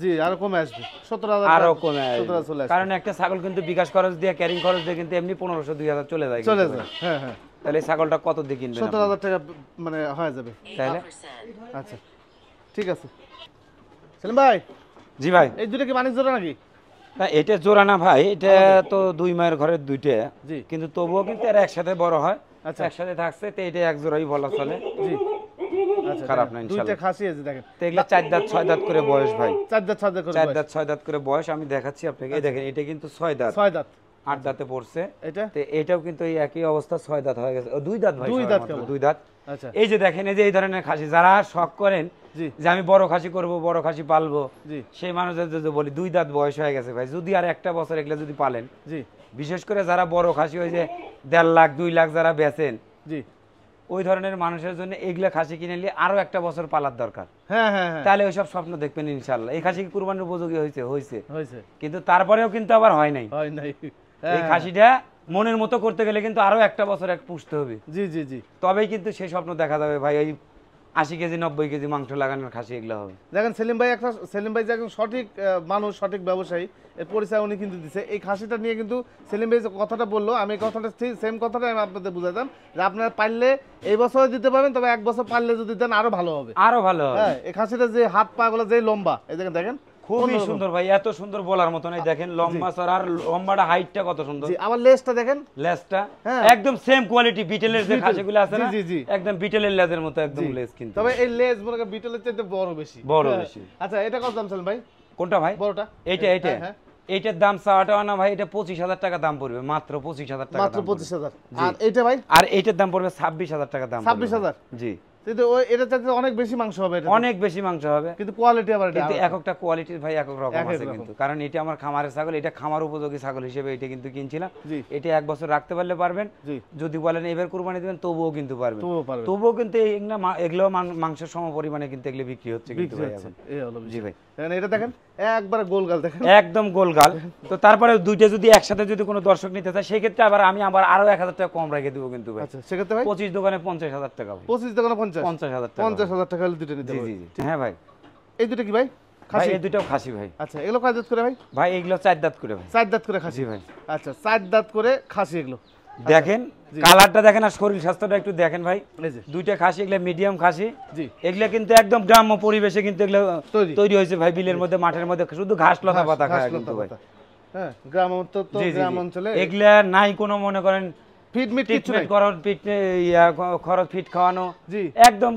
জি, আরো কমে আসবে, 17,000 আরো কমে আসবে। 17,000 চলে আসবে। কারণ একটা ছাগল কিন্তু বিকাশ খরচ দিয়ে, ক্যারিং খরচ দিয়ে কিন্তু এমনি 1500 2000 চলে যায়। হ্যাঁ হ্যাঁ, তাহলে এই ছাগলটা কত দিয়ে কিনবেন? 17,000 টাকা মানে হয়ে যাবে। তাহলে আচ্ছা ঠিক আছে সেলিম ভাই। জি ভাই। এই দুটো কি মানিক জোড়া নাকি? না, এটা জোড়া না ভাই, এটা তো দুই মায়ের ঘরের দুইটা, জি। কিন্তু তবুও কিন্তু এরা একসাথে বড় হয়। আচ্ছা। একসাথে থাকছে তো এটা এক জোড়াই বলা চলে। জি। আচ্ছা, খারাপ না দুইটা ইনশাআল্লাহ। খাসি আছে দেখেন। তো এগুলা 4 দাঁত 6 দাঁত করে বয়স ভাই। 4 দাঁত 6 দাঁত করে 4 বয়স। দাঁত 6 দাঁত করে বয়স আমি দেখাচ্ছি আপনাকে। এই দেখেন, এটা কিন্তু 6 দাঁত, 6 দাঁত 8 দাঁতে পড়ছে। এটা তো এটাও কিন্তু এই একই অবস্থা, 6 দাঁত হয়ে গেছে। ও 2 দাঁত ভাই, 2 সবার দাঁত মাত্র, কেবল। 2 দাঁত। আচ্ছা এই যে দেখেন, এই যে এই ধরনের খাসি যারা শখ করেন জি যে আমি বড় খাসি করব, বড় খাসি পালবো, জি সেই মানুষদের যদি বলি 2 দাঁত বয়স হয়ে গেছে ভাই, যদি আর একটা বছর এগুলো যদি পালেন, জি বিশেষ করে যারা বড় খাসি ওই যে 1.5 লাখ 2 লাখ যারা বেচেন, জি ওই ধরনের মানুষের জন্য এগুলা খাসি কিনে নিয়ে আরো একটা বছর পালার দরকার। হ্যাঁ হ্যাঁ হ্যাঁ, তাহলে ওইসব স্বপ্ন দেখবেন ইনশাল্লাহ। এই খাসি কি কুরবানির উপযোগী হয়েছে? হয়েছে, হয়েছে, কিন্তু তারপরেও কিন্তু আবার হয় নাই। হয় নাই। এই খাসিটা মনের মতো করতে গেলে কিন্তু আরো একটা বছর পুষতে হবে, জি জি জি, তবেই কিন্তু সেই স্বপ্ন দেখা যাবে ভাই। ওই 80 কেজি 90 কেজি মাংস লাগানোর খাসি এগুলো হবে। দেখেন সেলিম ভাই যে একজন সঠিক মানুষ, সঠিক ব্যবসায়ী, এর পরিচয় উনি কিন্তু দিচ্ছে। এই খাসিটা নিয়ে কিন্তু সেলিম ভাই যে কথাটা বললো, আমি এই কথাটা ঠিক সেম কথাটা আমি আপনাদের বুঝাতাম যে আপনারা পারলে এই বছর দিতে পারবেন, তবে এক বছর পারলে যদি দেন আরো ভালো হবে, আরো ভালো হবে। হ্যাঁ। এই খাসিটা যে হাত পা গুলো যে লম্বা, এই দেখেন দেখেন খুবই সুন্দর ভাই, এত সুন্দর বলার মতো নাই। দেখেন লম্বা চড়া, আর লম্বাটা হাইটটা কত সুন্দর। জি, আবার লেজটা দেখেন, লেজটা হ্যাঁ। একদম সেম কোয়ালিটি বিটেলের যে খাসিগুলো আছে না, জি, জি, জি। একদম বিটেলের লেজের মতো একদম জি। লেজ। কিন্তু তবে এই লেজ মনে করেন বিটলের চাইতে বড় বেশি, বড় হ্যাঁ। বেশি। আচ্ছা, এটা কত দাম সেলিম ভাই? কোনটা ভাই? বড়টা এইটা এইটা হ্যাঁ। এইটার দাম চাওয়াটাও না ভাই, এটা 25,000 টাকা দাম পড়বে, মাত্র 25,000 টাকা মাত্র দাম পড়বে। 25,000। জি। আর এইটা ভাই? আর এইটার দাম পড়বে 26,000 টাকা দাম পড়বে। 26,000? জি। কিন্তু ওই এটা চাইতে অনেক বেশি মাংস হবে, এটা অনেক বেশি মাংস হবে, কিন্তু কোয়ালিটি আবার এটা কিন্তু আলাদা। একেকটা কোয়ালিটির ভাই একক রকম এক এক আছে রকম। কিন্তু। কারণ এটা আমার খামারের ছাগল, এটা খামার উপযোগী ছাগল হিসেবে এটা কিন্তু কিনছিলাম। জি এটা এক বছর রাখতে পারলে পারবেন, জি, যদি বলেন এবার কুরবানি দিবেন তবুও কিন্তু পারবেন। তবুও পারবে, তবুও কিন্তু এগুলো মাংসের সম পরিমাণে কিন্তু এগুলো বিক্রি হচ্ছে কিন্তু বিক্রি ভাই হচ্ছে। এখন। এই হলো জি বিষয়। ভাই। দেখেন এটা দেখেন, একবার গোলগাল দেখেন, একদম গোলগাল। তো তারপরে দুইটা যদি একসাথে যদি কোনো দর্শক নিতে চায়, সেই ক্ষেত্রে আবার আমি আরো 1,000 টাকা কম রেখে দেবো কিন্তু ভাই। আচ্ছা সেক্ষেত্রে ভাই 25 দোকানে 50,000 টাকা ভাই। 25 দোকানে 50, 50,000 টাকা। 50,000 টাকা হলে দুটো নিতে জি হবে। জি জি। হ্যাঁ ভাই। এই দুটো কি ভাই? ভাই খাসি? এই দুটাও খাসি ভাই। আচ্ছা, এগুলো কয় দাঁত করে ভাই? ভাই এগুলো 4 দাঁত করে ভাই। 4 দাঁত করে খাসি? জি ভাই। আচ্ছা, 4 দাঁত করে খাসি এগুলো। দেখেন জি। কালারটা দেখেন, আর শরীর স্বাস্থ্যটা একটু দেখেন ভাই। এই যে দুইটা খাসি, এগুলা মিডিয়াম খাসি। জি, এগুলা কিন্তু একদম গ্রাম্য পরিবেশে কিন্তু এগুলো তৈরি। তৈরি হয়েছে ভাই, বিলের মধ্যে মাঠের মধ্যে শুধু ঘাস লতা পাতা ঘাস খায় লতা কিন্তু ভাই। পাতা। হ্যাঁ, গ্রাম অঞ্চল তো, জি, জি, জি। গ্রাম অঞ্চলে এগুলা নাই কোনো মনে করেন ফিড মিট কিছু নাই। ট্রিটমেন্ট করার খরচ ফিট খাওয়ানো, জি, একদম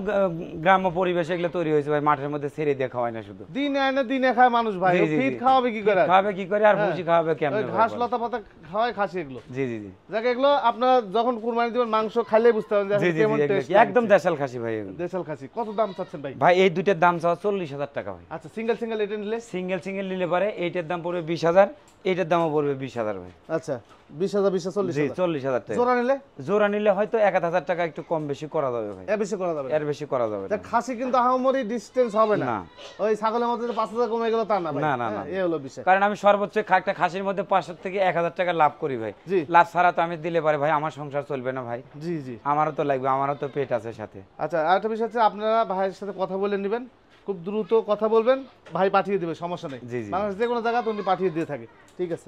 গ্রাম্য পরিবেশে এগুলো তৈরি হয়েছে ভাই। মাঠের মধ্যে ছেড়ে দিয়ে খাওয়ায় না শুধু। দিনে আনে দিনে খায় মানুষ ভাই, জি, জি, ফিড জি। খাওয়াবে কি করে? খাওয়াবে কি করে আর হ্যাঁ। ভুসি খাওয়াবে ওই কেমনে? ঘাস লতা পাতা খাওয়ায় খাসি এগুলো। জি জি জি যাকে এগুলো আপনারা যখন কুরবানি দিবেন মাংস খাইলে বুঝতে পারবেন যে জি আসলে জি কেমন জি, টেস্ট। একদম দেশাল খাসি ভাই এগুলো। দেশাল খাসি কত দাম চাচ্ছেন ভাই? ভাই এই দুইটার দাম চাও 40,000 টাকা ভাই। আচ্ছা, সিঙ্গেল সিঙ্গেল এটা নিলে? সিঙ্গেল সিঙ্গেল নিলে পারে এইটার দাম পড়বে 20,000, এইটার দামও পড়বে 20,000 ভাই। আচ্ছা, 20,000 20,000 জি 40,000। 40,000 টাকা। জোড়া নিলে? জোড়া নিলে হয়তো 1,000 টাকা একটু কম বেশি করা যাবে ভাই, এর বেশি করা যাবে না। এর বেশি করা যাবে তা না। খাসি কিন্তু আহামরি ডিসটেন্স হবে না, না। ওই ছাগলের মধ্যে যে 5,000 কমে গেল তা না ভাই। না, না, হ্যাঁ, না। এই হলো বিষয়। কারণ আমি সর্বোচ্চ একটা খাসির মধ্যে 500 থেকে 1,000 টাকা লাভ করি ভাই। জি লাভ ছাড়া তো আমি দিলে পারে ভাই আমার সংসার চলবে না ভাই। জি জি। আমারও তো লাগবে, আমারও তো পেট আছে সাথে। আচ্ছা, আরেকটা বিষয় হচ্ছে আপনারা ভাইয়ের সাথে কথা বলে নেবেন, খুব দ্রুত কথা বলবেন, ভাই পাঠিয়ে দেবে, সমস্যা নেই। জি, জি। বাংলাদেশ যে কোনো জায়গাতে উনি পাঠিয়ে দিয়ে থাকে, ঠিক আছে।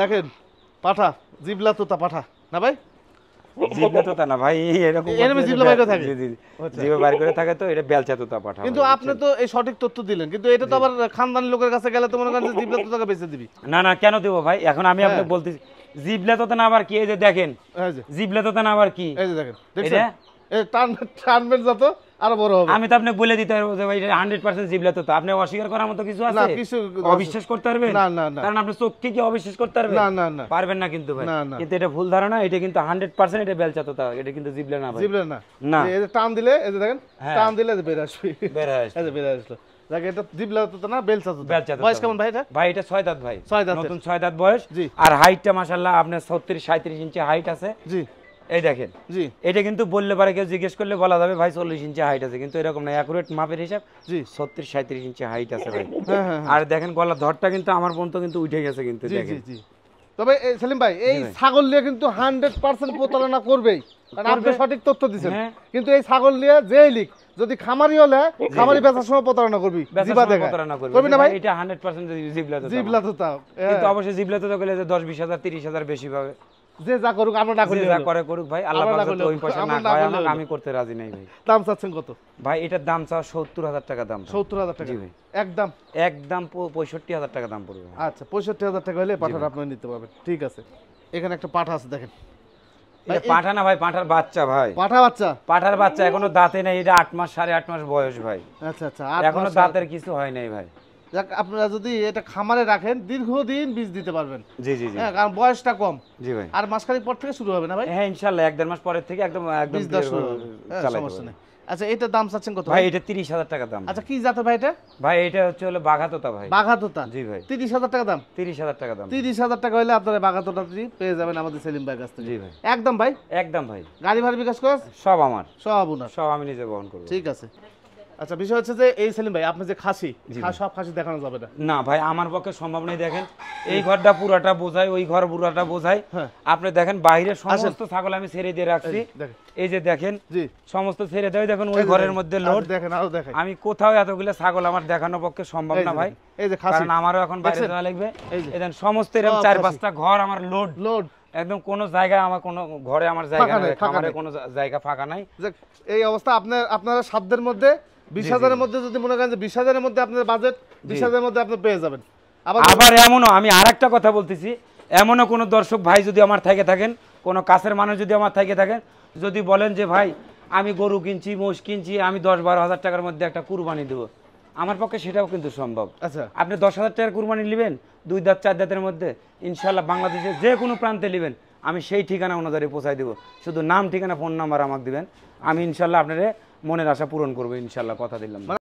দেখেন পাঠা, জিবলা তোতা পাঠা না ভাই? জিভে তো তা না ভাই, এরকম এরকম জিভলা বাইরে থাকে? জি জি জি। আচ্ছা। জিভে বাইরে করে থাকে তো এটা বেলচা তোতা পাঠা। কিন্তু ভাই, আপনি তো এই সঠিক তথ্য দিলেন, কিন্তু এটা তো আবার খানদানি লোকের কাছে গেলে তো মনে করেন যে জিবলা তোতাকে বেঁচে দিবি। না না কেন দেবো ভাই, এখন আমি হ্যাঁ। আপনাকে বলতেছি জিবলা তোতা না আবার কি, এই যে দেখেন এই যে জিবলা তোতা না আবার কি, এই যে দেখেন, দেখছেন এটা? এই টানবেন যত আরো বড় হবে। আমি তো আপনাকে বলে দিতে পারবো যে ভাই এটা 100% জিবলা তোতা। আপনি অস্বীকার করার মতো কিছু না, আছে? কিছু অবিশ্বাস করতে পারবেন? না, না, না। কারণ আপনি চোখকে কি অবিশ্বাস করতে পারবেন? না, না, না। পারবেন না কিন্তু ভাই। না, না। কিন্তু এটা ভুল ধারণা, এটা কিন্তু 100% এটা বেলচা তোতা, এটা কিন্তু জিবলা না ভাই। জিবলা না। না। এই যে টান দিলে এই যে দেখেন, হ্যাঁ। টান দিলে এই যে বের আসবে। বের হয়ে আসছে। এই যে বের আসলো। দেখেন এটা জিবলা তোতা না, বেলচা তোতা। বেলচা তোতা। বয়স কেমন ভাই এটা? ভাই এটা 6 দাঁত ভাই, 6 দাঁতের। নতুন 6 দাঁত বয়স। জি। আর হাইটটা মাশাআল্লাহ আপনার 37-37 ইঞ্চি হাইট আছে। জি এই দেখেন, জি এটা কিন্তু বললে পারে, কেউ জিজ্ঞেস করলে বলা যাবে ভাই 40 ইঞ্চি হাইট আছে, কিন্তু এরকম না, অ্যাকুরেট মাপের হিসাব জি 36-37 ইঞ্চি হাইট আছে ভাই। হ্যাঁ হ্যাঁ আর দেখেন গলার ধরটা কিন্তু আমার পর্যন্ত কিন্তু উঠে গেছে কিন্তু জি জি দেখেন। জি। তবে সেলিম ভাই এই ছাগল নিয়ে কিন্তু 100% প্রতারণা করবেই, কারণ আপনি সঠিক তথ্য দিচ্ছেন। কিন্তু এই ছাগল নিয়ে যেই লিক যদি খামারি হলে খামারি বেচার সময় প্রতারণা করবি, জিবা দেখা করবি না ভাই? এটা 100% জিবলা তো তাও, কিন্তু অবশ্যই জিবলা তো গেলে 10-20,000 30,000 বেশি পাবে। যে যা করুক আমরা না করি, যা করে করুক ভাই, আল্লাহ পাক তো ওই পয়সা না খায় আমাকে, আমি করতে রাজি নাই ভাই। দাম চাচ্ছেন কত ভাই? এটার দাম চাও 70,000 টাকা দাম। 70,000 টাকা? জি ভাই, একদম 65,000 টাকা দাম পড়বে। আচ্ছা 65,000 টাকা হলে পাঠাটা আপনি নিতে পারবেন। ঠিক আছে, এখানে একটা পাঠা আছে দেখেন। পাঠা না ভাই, পাঠার বাচ্চা ভাই। পাঠা বাচ্চা? পাঠার বাচ্চা এখনো দাঁতে নাই, এটা 8 মাস 8.5 মাস বয়স ভাই। আচ্ছা আচ্ছা, এখনো দাঁতের কিছু হয় নাই ভাই। যাক, আপনারা যদি এটা খামারে রাখেন দীর্ঘদিন বীজ দিতে পারবেন। জি জি জি, কারণ বয়সটা কম। জি ভাই। আর মাসখানেক পর থেকে শুরু হবে না ভাই? হ্যাঁ ইনশাআল্লাহ 1-1.5 মাস পরের থেকে একদম বীজ দেওয়া শুরু হবে, সমস্যা নেই। আচ্ছা এটার দাম চাচ্ছেন কত ভাই? এটা 30,000 টাকা দাম। আচ্ছা কি জাতের ভাই এটা? ভাই এটা হচ্ছে হলো বাঘাতোতা ভাই। বাঘাতোতা? জি ভাই। 30,000 টাকা দাম? 30,000 টাকা দাম। 30,000 টাকা হলে আপনারা বাঘাতোটা পেয়ে যাবেন আমাদের সেলিম ভাইয়ের কাছ থেকে। জি ভাই, একদম ভাই? একদম ভাই। গাড়ি ভাড়া বিকাশ খরচ সব আমার, সব ওনার? সব আমি নিজে বহন করব। ঠিক আছে। আচ্ছা বিষয় হচ্ছে যে এই সেলিম ভাই আপনি যে খাসি, সব খাসি দেখানো যাবে না? না ভাই, আমার পক্ষে সম্ভব নেই। দেখেন এই ঘরটা পুরাটা বোঝায়, ওই ঘর পুরাটা বোঝায়। আপনি দেখেন বাইরে সমস্ত ছাগল আমি ছেড়ে দিয়ে রাখছি, এই যে দেখেন সমস্ত ছেড়ে দেয়। দেখেন ওই ঘরের মধ্যে লোড, দেখেন আরো দেখেন। আমি কোথাও এতগুলো ছাগল আমার দেখানোর পক্ষে সম্ভব না ভাই। এই যে খাসি, কারণ আমারও এখন বাইরে যাওয়া লাগবে। এই দেখেন সমস্ত এরকম 4-5টা ঘর আমার লোড লোড, একদম কোনো জায়গায় আমার কোনো ঘরে আমার জায়গা নেই, খামারে কোনো জায়গা ফাঁকা নাই। এই অবস্থা আপনারা সাধ্যের মধ্যে 20,000-এর মধ্যে যদি মনে করেন যে 20,000-এর মধ্যে আপনার বাজেট, 20,000-এর মধ্যে আপনি পেয়ে যাবেন। আবার এমনও আমি আরেকটা কথা বলতেছি, এমনও কোনো দর্শক ভাই যদি আমার থেকে থাকেন, কোনো কাছের মানুষ যদি আমার থেকে থাকেন, যদি বলেন যে ভাই আমি গরু কিনছি, মোষ কিনছি, আমি 10-12 হাজার টাকার মধ্যে একটা কুরবানি দেবো, আমার পক্ষে সেটাও কিন্তু সম্ভব। আচ্ছা আপনি 10,000 টাকার কুরবানি নেবেন 2 দাঁত 4 দাঁতের মধ্যে, ইনশাল্লাহ বাংলাদেশের যে কোনো প্রান্তে নেবেন, আমি সেই ঠিকানা অনুযায়ী পৌঁছাই দেবো। শুধু নাম ঠিকানা ফোন নাম্বার আমাকে দিবেন, আমি ইনশাল্লাহ আপনার মনের আশা পূরণ করবো ইনশাল্লাহ, কথা দিলাম।